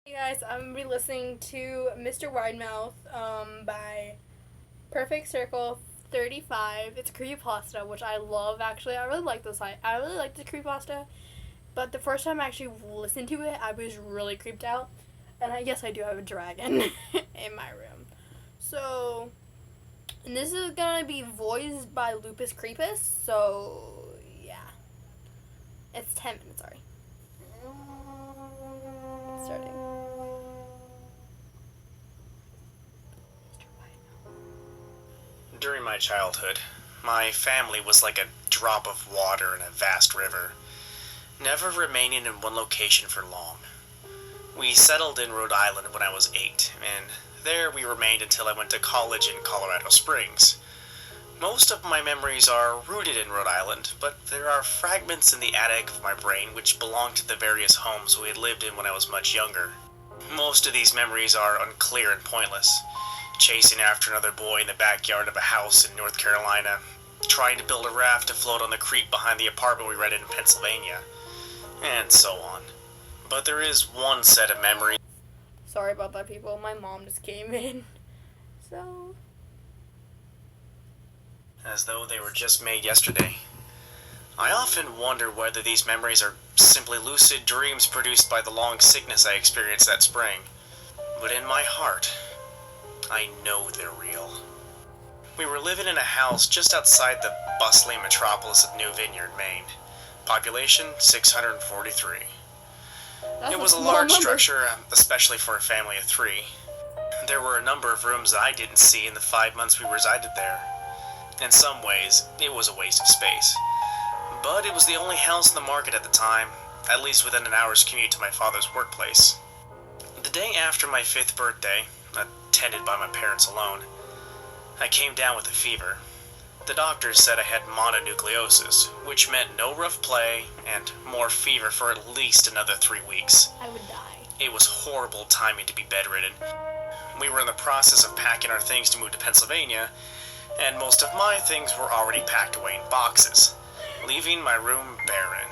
Hey guys, I'm gonna be listening to Mr. Widemouth by Perfectcircle35. It's a creepypasta, which I love actually. I really like this. I really like this creepypasta, but the first time I actually listened to it, I was really creeped out. And yes, I do have a dragon in my room. So, and this is gonna be voiced by Lupus Creepus. So, yeah. It's 10 minutes, sorry. Starting. During my childhood, my family was like a drop of water in a vast river, never remaining in one location for long. We settled in Rhode Island when I was 8, and there we remained until I went to college in Colorado Springs. Most of my memories are rooted in Rhode Island, but there are fragments in the attic of my brain which belong to the various homes we had lived in when I was much younger. Most of these memories are unclear and pointless. Chasing after another boy in the backyard of a house in North Carolina, trying to build a raft to float on the creek behind the apartment we rented in Pennsylvania, and so on. But there is one set of memories. Sorry about that, people. My mom just came in. So. As though they were just made yesterday. I often wonder whether these memories are simply lucid dreams produced by the long sickness I experienced that spring. But in my heart, I know they're real. We were living in a house just outside the bustling metropolis of New Vineyard, Maine. Population 643. It was a large structure, especially for a family of 3. There were a number of rooms that I didn't see in the 5 months we resided there. In some ways, it was a waste of space. But it was the only house in the market at the time, at least within an hour's commute to my father's workplace. The day after my 5th birthday, attended by my parents alone, I came down with a fever. The doctors said I had mononucleosis, which meant no rough play and more fever for at least another 3 weeks. I would die. It was horrible timing to be bedridden. We were in the process of packing our things to move to Pennsylvania, and most of my things were already packed away in boxes, leaving my room barren.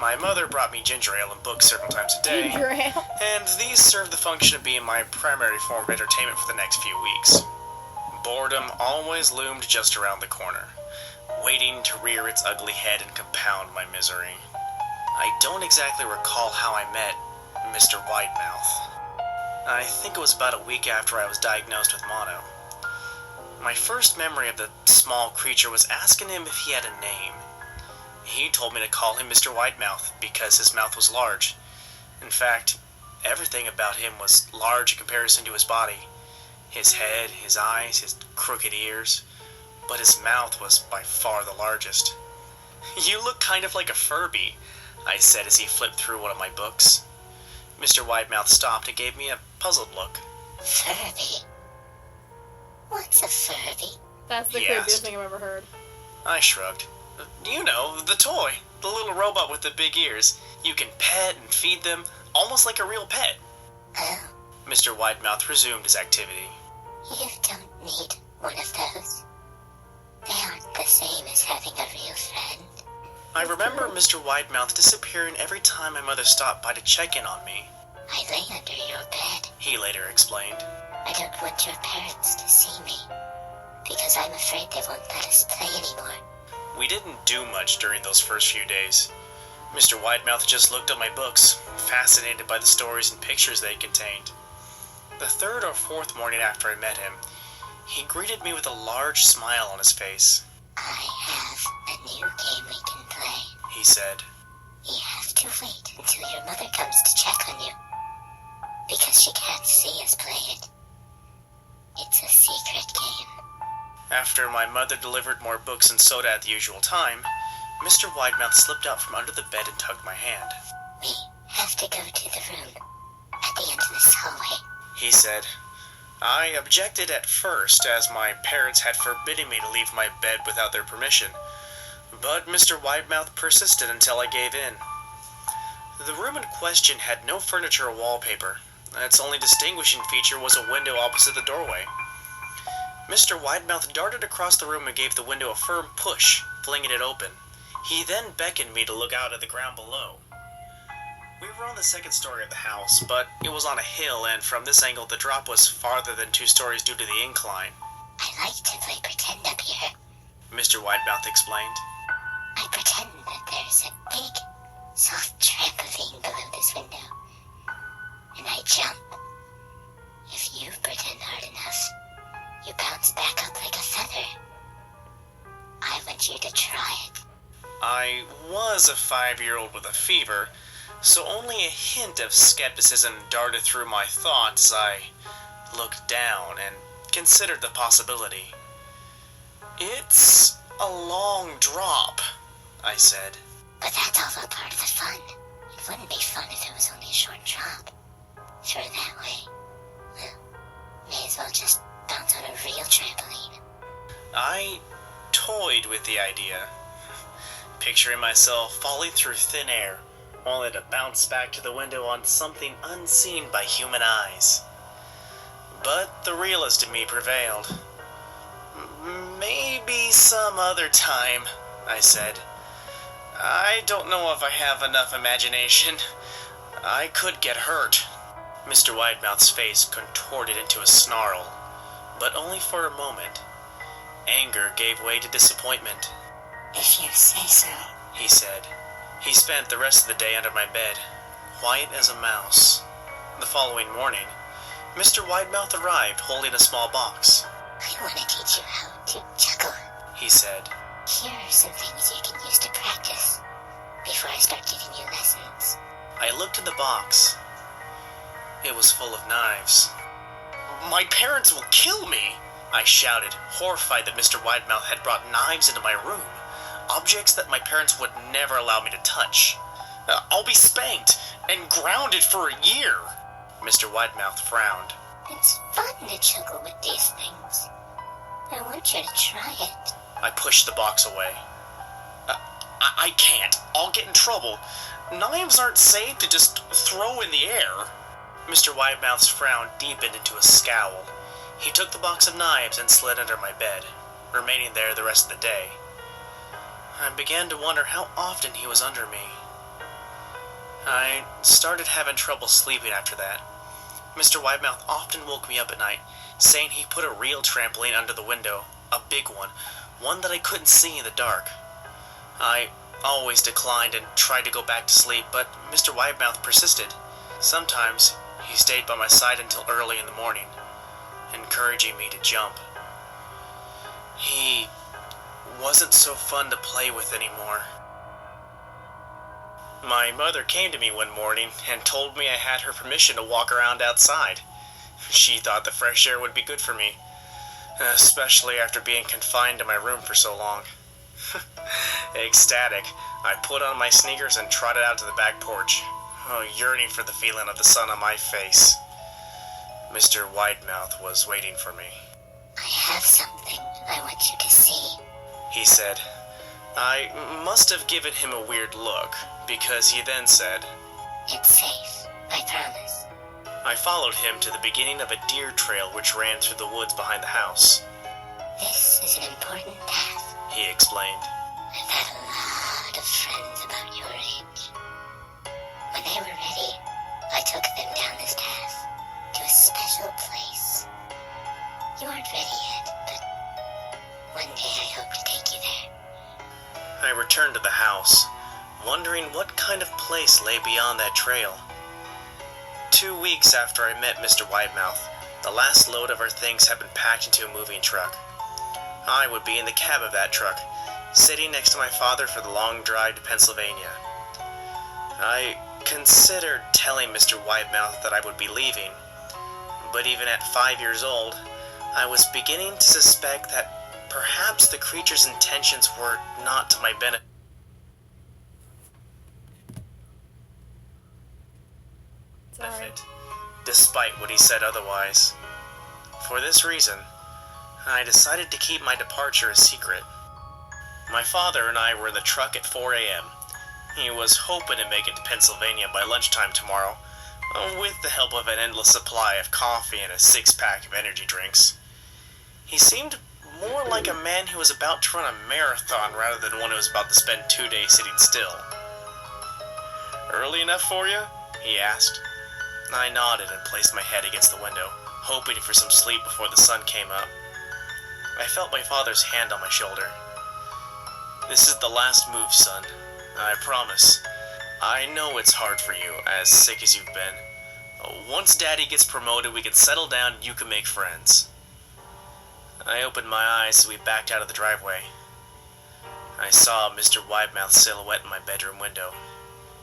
My mother brought me ginger ale and books several times a day, Ginger ale. and these served the function of being my primary form of entertainment for the next few weeks. Boredom always loomed just around the corner, waiting to rear its ugly head and compound my misery. I don't exactly recall how I met Mr. Widemouth. I think it was about a week after I was diagnosed with mono. My first memory of the small creature was asking him if he had a name. He told me to call him Mr. Widemouth because his mouth was large. In fact, everything about him was large in comparison to his body. His head, his eyes, his crooked ears. But his mouth was by far the largest. "You look kind of like a Furby," I said as he flipped through one of my books. Mr. Widemouth stopped and gave me a puzzled look. Furby? What's a Furby? That's the He creepiest asked. thing I've ever heard. I shrugged. "You know, the toy. The little robot with the big ears. You can pet and feed them, almost like a real pet." Oh, Mr. Widemouth resumed his activity. you don't need one of those. They aren't the same as having a real friend. I remember Mr. Widemouth disappearing every time my mother stopped by to check in on me, I lay under your bed. he later explained. I don't want your parents to see me, because I'm afraid they won't let us play anymore. We didn't do much during those first few days. Mr. Widemouth just looked at my books, fascinated by the stories and pictures they contained. The 3rd or 4th morning after I met him, he greeted me with a large smile on his face. I have a new game we can play. He said. You have to wait until your mother comes to check on you, because she can't see us play it. It's a secret game. After my mother delivered more books and soda at the usual time, Mr. Widemouth slipped out from under the bed and tugged my hand. We have to go to the room at the end of this hallway. He said. I objected at first, as my parents had forbidden me to leave my bed without their permission, but Mr. Widemouth persisted until I gave in. The room in question had no furniture or wallpaper. Its only distinguishing feature was a window opposite the doorway. Mr. Widemouth darted across the room and gave the window a firm push, flinging it open. He then beckoned me to look out at the ground below. We were on the second story of the house, but it was on a hill, and from this angle the drop was farther than 2 stories due to the incline. I like to play pretend up here. Mr. Widemouth explained. I pretend that there's a big, soft trampoline below this window. And I jump. If you pretend hard enough, you bounce back up like a feather. I want you to try it. I was a 5-year-old with a fever, so only a hint of skepticism darted through my thoughts as I looked down and considered the possibility. It's a long drop, I said. But that's all a part of the fun. It wouldn't be fun if it was only a short drop. Throw it that way. Well, may as well just bounce on a real trampoline. I toyed with the idea, picturing myself falling through thin air, only to bounce back to the window on something unseen by human eyes. But the realist in me prevailed. Maybe some other time, I said. I don't know if I have enough imagination. I could get hurt. Mr. Widemouth's face contorted into a snarl, but only for a moment. Anger gave way to disappointment. If you say so, he said. He spent the rest of the day under my bed, quiet as a mouse. The following morning, Mr. Widemouth arrived holding a small box. I want to teach you how to chuckle, he said. Here are some things you can use to practice before I start giving you lessons. I looked in the box. It was full of knives. My parents will kill me, I shouted, horrified that Mr. Widemouth had brought knives into my room, objects that my parents would never allow me to touch. I'll be spanked and grounded for a year. Mr. Widemouth frowned. It's fun to chuckle with these things. I want you to try it. I pushed the box away. I can't. I'll get in trouble. Knives aren't safe to just throw in the air. Mr. Widemouth's frown deepened into a scowl. He took the box of knives and slid under my bed, remaining there the rest of the day. I began to wonder how often he was under me. I started having trouble sleeping after that. Mr. Widemouth often woke me up at night, saying he put a real trampoline under the window, a big one that I couldn't see in the dark. I always declined and tried to go back to sleep, but Mr. Widemouth persisted. Sometimes he stayed by my side until early in the morning, encouraging me to jump. He wasn't so fun to play with anymore. My mother came to me one morning and told me I had her permission to walk around outside. She thought the fresh air would be good for me, especially after being confined to my room for so long. Ecstatic, I put on my sneakers and trotted out to the back porch, yearning for the feeling of the sun on my face. Mr. Widemouth was waiting for me. I have something I want you to see, he said. I must have given him a weird look, because he then said, It's safe, I promise. I followed him to the beginning of a deer trail which ran through the woods behind the house. This is an important path, he explained. I've had a lot of friends about your age. When they were ready, I took them down this path to a special place. You aren't ready yet, but one day I hope to take you there. I returned to the house, wondering what kind of place lay beyond that trail. 2 weeks after I met Mr. Widemouth, the last load of our things had been packed into a moving truck. I would be in the cab of that truck, sitting next to my father for the long drive to Pennsylvania. I considered telling Mr. Widemouth that I would be leaving, but even at 5 years old, I was beginning to suspect that perhaps the creature's intentions were not to my benefit. Sorry. Despite what he said otherwise. For this reason, I decided to keep my departure a secret. My father and I were in the truck at 4 a.m. He was hoping to make it to Pennsylvania by lunchtime tomorrow, with the help of an endless supply of coffee and a 6-pack of energy drinks. He seemed more like a man who was about to run a marathon rather than one who was about to spend 2 days sitting still. early enough for you?" he asked. I nodded and placed my head against the window, hoping for some sleep before the sun came up. I felt my father's hand on my shoulder. "This is the last move, son. I promise. I know it's hard for you, as sick as you've been. Once Daddy gets promoted, we can settle down and you can make friends." I opened my eyes as we backed out of the driveway. I saw Mr. Widemouth's silhouette in my bedroom window.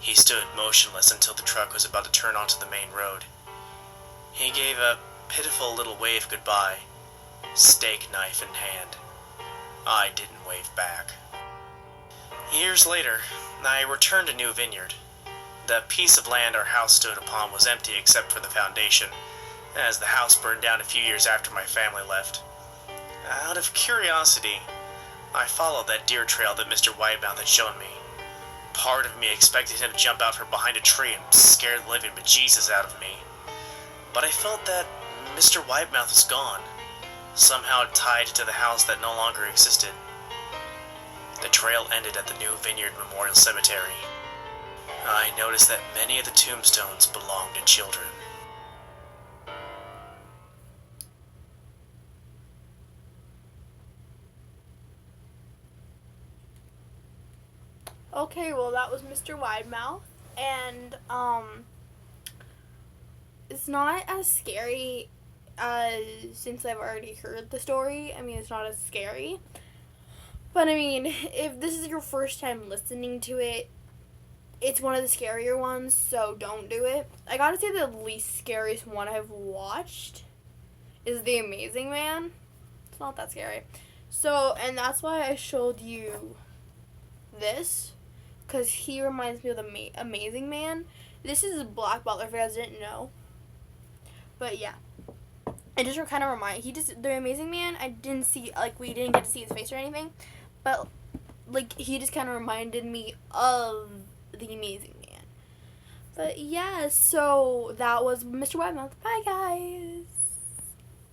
He stood motionless until the truck was about to turn onto the main road. He gave a pitiful little wave goodbye, steak knife in hand. I didn't wave back. Years later, I returned to New Vineyard. The piece of land our house stood upon was empty except for the foundation, as the house burned down a few years after my family left. Out of curiosity, I followed that deer trail that Mr. Widemouth had shown me. Part of me expected him to jump out from behind a tree and scare the living bejesus out of me. But I felt that Mr. Widemouth was gone, somehow tied to the house that no longer existed. The trail ended at the New Vineyard Memorial Cemetery. I noticed that many of the tombstones belonged to children. Okay, well that was Mr. Widemouth, and it's not as scary as, since I've already heard the story. I mean, it's not as scary, but I mean, if this is your first time listening to it, it's one of the scarier ones, so don't do it. I gotta say the least scariest one I've watched is The Amazing Man. It's not that scary. So, and that's why I showed you this, because he reminds me of the Amazing Man. This is Black Butler, if you guys didn't know. But yeah, it just kind of the Amazing Man, I didn't see, like, we didn't get to see his face or anything, but, like, he just kind of reminded me of the Amazing Man. But yeah, so that was Mr. Widemouth. Bye, guys.